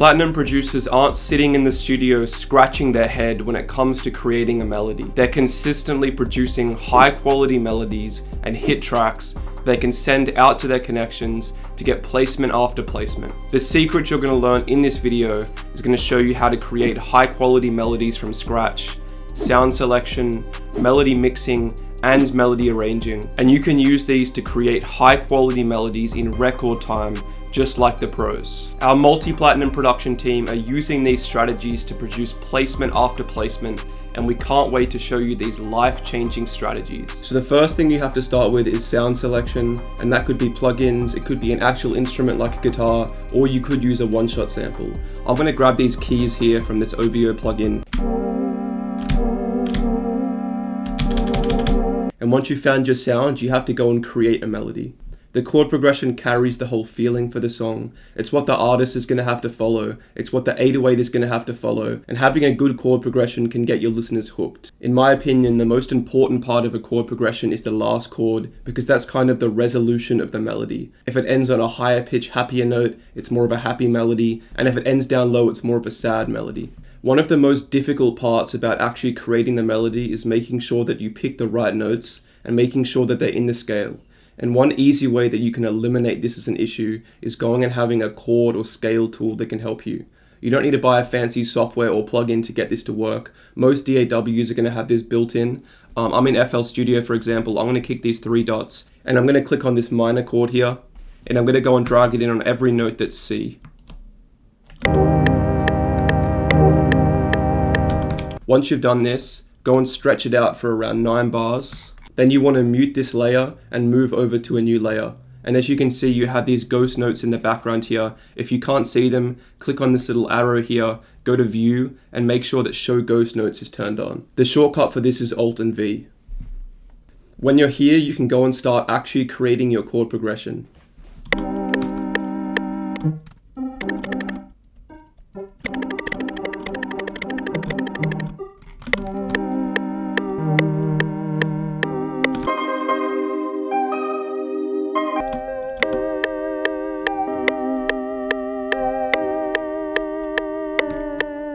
Platinum producers aren't sitting in the studio scratching their head when it comes to creating a melody. They're consistently producing high quality melodies and hit tracks they can send out to their connections to get placement after placement. The secret you're going to learn in this video is going to show you how to create high quality melodies from scratch, sound selection, melody mixing, and melody arranging. And you can use these to create high quality melodies in record time, just like the pros. Our multi-platinum production team are using these strategies to produce placement after placement, and we can't wait to show you these life-changing strategies. So the first thing you have to start with is sound selection, and that could be plugins, it could be an actual instrument like a guitar, or you could use a one-shot sample. I'm gonna grab these keys here from this OVO plugin. And once you've found your sound, you have to go and create a melody. The chord progression carries the whole feeling for the song. It's what the artist is going to have to follow. It's what the 808 is going to have to follow. And having a good chord progression can get your listeners hooked. In my opinion, the most important part of a chord progression is the last chord, because that's kind of the resolution of the melody. If it ends on a higher pitch, happier note, it's more of a happy melody. And if it ends down low, it's more of a sad melody. One of the most difficult parts about actually creating the melody is making sure that you pick the right notes and making sure that they're in the scale. And one easy way that you can eliminate this as an issue is going and having a chord or scale tool that can help you. You don't need to buy a fancy software or plugin to get this to work. Most DAWs are going to have this built in. I'm in FL Studio, for example. I'm going to click these three dots and I'm going to click on this minor chord here, and I'm going to go and drag it in on every note that's C. Once you've done this, go and stretch it out for around 9 bars. Then you want to mute this layer and move over to a new layer. And as you can see, you have these ghost notes in the background here. If you can't see them, click on this little arrow here, go to view, and make sure that show ghost notes is turned on. The shortcut for this is Alt and V. When you're here, you can go and start actually creating your chord progression.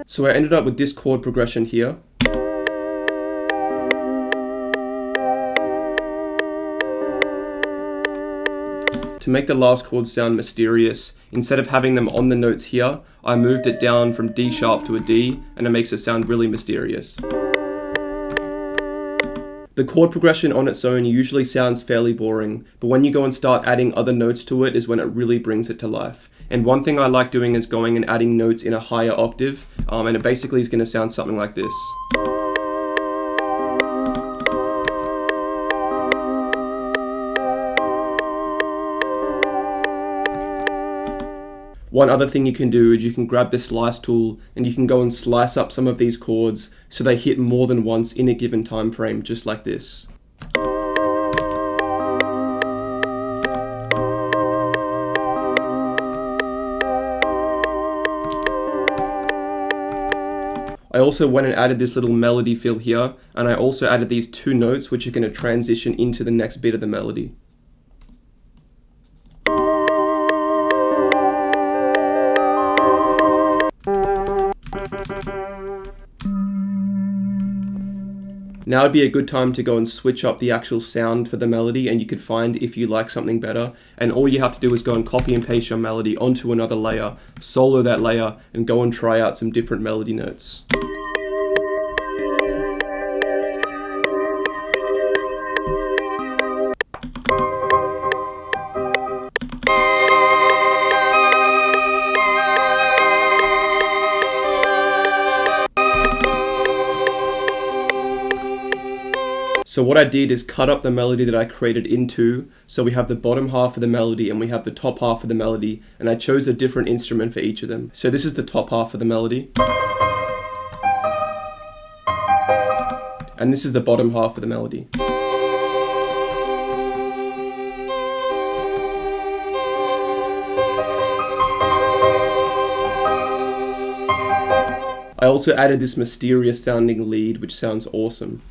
So I ended up with this chord progression here. To make the last chord sound mysterious, instead of having them on the notes here, I moved it down from D sharp to a D, and it makes it sound really mysterious. The chord progression on its own usually sounds fairly boring, but when you go and start adding other notes to it is when it really brings it to life. And one thing I like doing is going and adding notes in a higher octave, and it basically is going to sound something like this. One other thing you can do is you can grab the slice tool and you can go and slice up some of these chords so they hit more than once in a given time frame, just like this. I also went and added this little melody fill here, and I also added these 2 notes which are going to transition into the next bit of the melody. Now would be a good time to go and switch up the actual sound for the melody, and you could find if you like something better. And all you have to do is go and copy and paste your melody onto another layer, solo that layer, and go and try out some different melody notes. So what I did is cut up the melody that I created in 2. So we have the bottom half of the melody and we have the top half of the melody, and I chose a different instrument for each of them. So this is the top half of the melody. And this is the bottom half of the melody. I also added this mysterious sounding lead, which sounds awesome.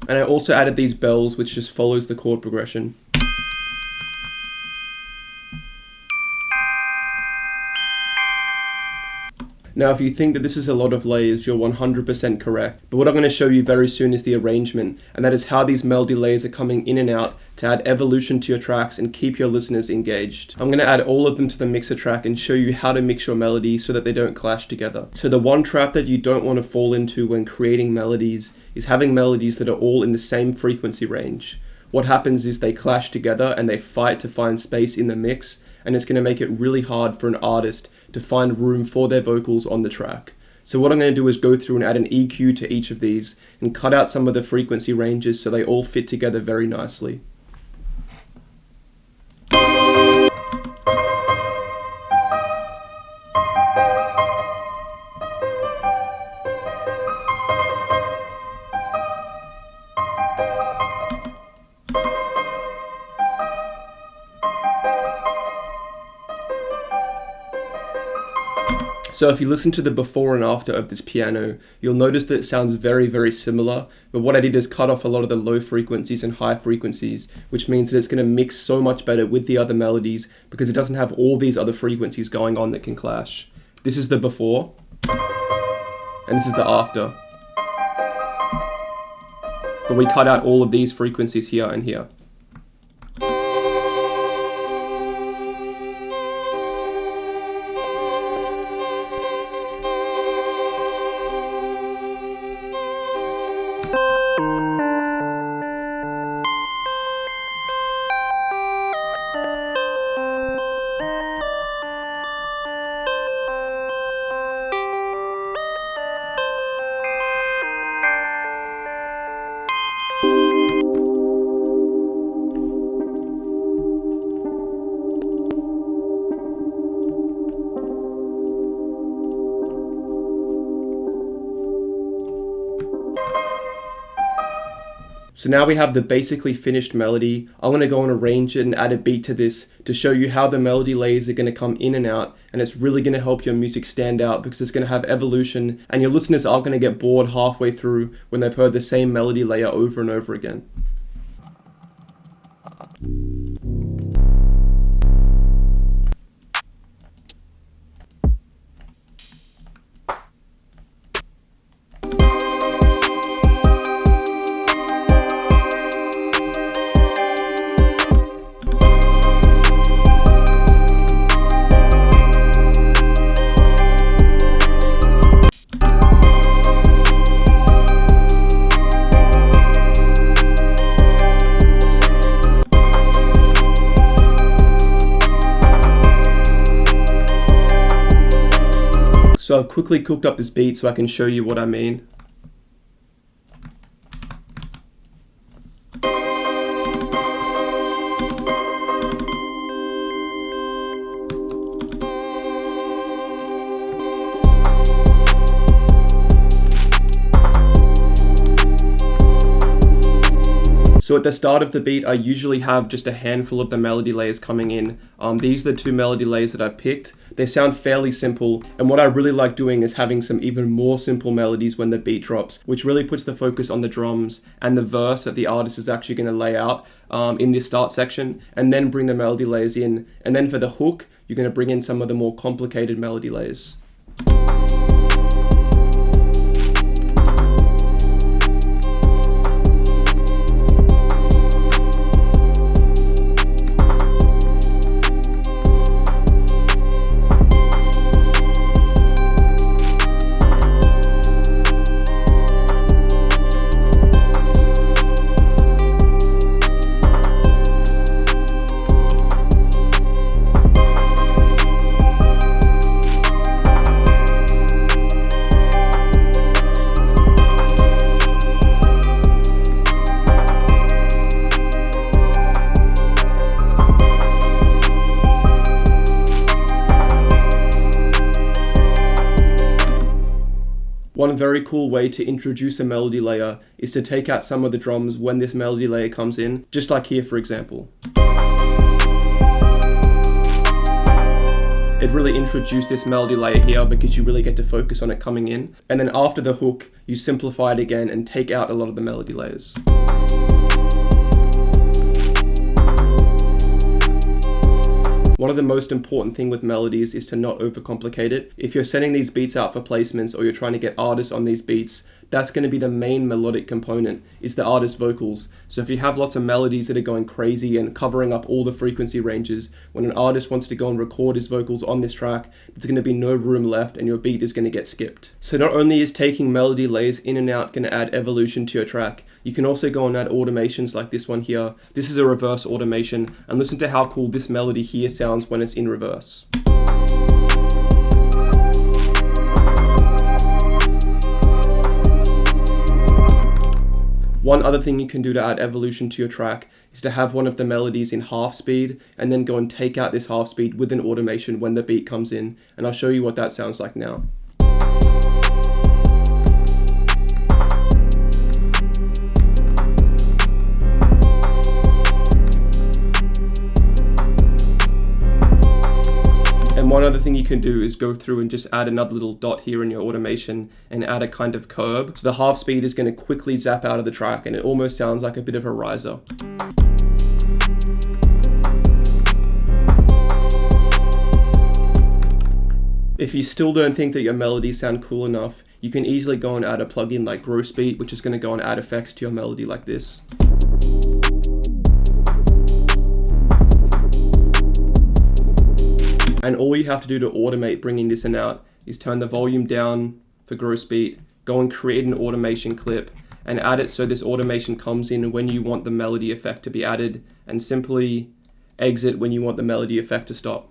And I also added these bells, which just follows the chord progression. Now, if you think that this is a lot of layers, you're 100% correct. But what I'm going to show you very soon is the arrangement, and that is how these melody layers are coming in and out to add evolution to your tracks and keep your listeners engaged. I'm going to add all of them to the mixer track and show you how to mix your melodies so that they don't clash together. So the one trap that you don't want to fall into when creating melodies is having melodies that are all in the same frequency range. What happens is they clash together and they fight to find space in the mix, and it's going to make it really hard for an artist to find room for their vocals on the track. So what I'm going to do is go through and add an EQ to each of these and cut out some of the frequency ranges so they all fit together very nicely. So if you listen to the before and after of this piano, you'll notice that it sounds very, very similar, but what I did is cut off a lot of the low frequencies and high frequencies, which means that it's going to mix so much better with the other melodies because it doesn't have all these other frequencies going on that can clash. This is the before, and this is the after. But we cut out all of these frequencies here and here. So now we have the basically finished melody. I'm going to go and arrange it and add a beat to this to show you how the melody layers are going to come in and out, and it's really going to help your music stand out because it's going to have evolution and your listeners aren't going to get bored halfway through when they've heard the same melody layer over and over again. So I've quickly cooked up this beat so I can show you what I mean. So at the start of the beat, I usually have just a handful of the melody layers coming in. These are the two melody layers that I picked. They sound fairly simple, and what I really like doing is having some even more simple melodies when the beat drops, which really puts the focus on the drums and the verse that the artist is actually going to lay out in this start section, and then bring the melody layers in. And then for the hook, you're going to bring in some of the more complicated melody layers. One very cool way to introduce a melody layer is to take out some of the drums when this melody layer comes in, just like here for example. It really introduced this melody layer here because you really get to focus on it coming in. And then after the hook, you simplify it again and take out a lot of the melody layers. One of the most important thing with melodies is to not overcomplicate it. If you're sending these beats out for placements or you're trying to get artists on these beats, that's going to be the main melodic component, is the artist's vocals. So if you have lots of melodies that are going crazy and covering up all the frequency ranges, when an artist wants to go and record his vocals on this track, there's going to be no room left and your beat is going to get skipped. So not only is taking melody layers in and out going to add evolution to your track, you can also go and add automations like this one here. This is a reverse automation, and listen to how cool this melody here sounds when it's in reverse. One other thing you can do to add evolution to your track is to have one of the melodies in half speed and then go and take out this half speed with an automation when the beat comes in. And I'll show you what that sounds like now. And one other thing you can do is go through and just add another little dot here in your automation and add a kind of curb. So the half speed is going to quickly zap out of the track and it almost sounds like a bit of a riser. If you still don't think that your melodies sound cool enough, you can easily go and add a plugin like Gross Beat, which is going to go and add effects to your melody like this. And all you have to do to automate bringing this in out is turn the volume down for Gross Beat, go and create an automation clip and add it so this automation comes in when you want the melody effect to be added, and simply exit when you want the melody effect to stop.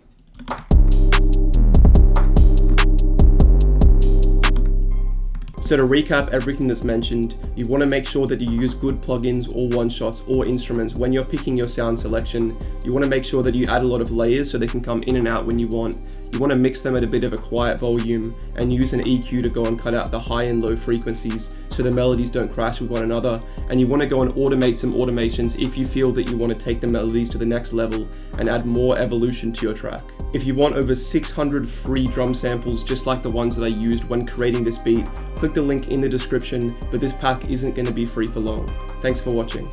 So to recap everything that's mentioned, you want to make sure that you use good plugins or one-shots or instruments when you're picking your sound selection. You want to make sure that you add a lot of layers so they can come in and out when you want. You want to mix them at a bit of a quiet volume and use an EQ to go and cut out the high and low frequencies so the melodies don't crash with one another. And you want to go and automate some automations if you feel that you want to take the melodies to the next level and add more evolution to your track. If you want over 600 free drum samples just like the ones that I used when creating this beat, click the link in the description, but this pack isn't going to be free for long. Thanks for watching.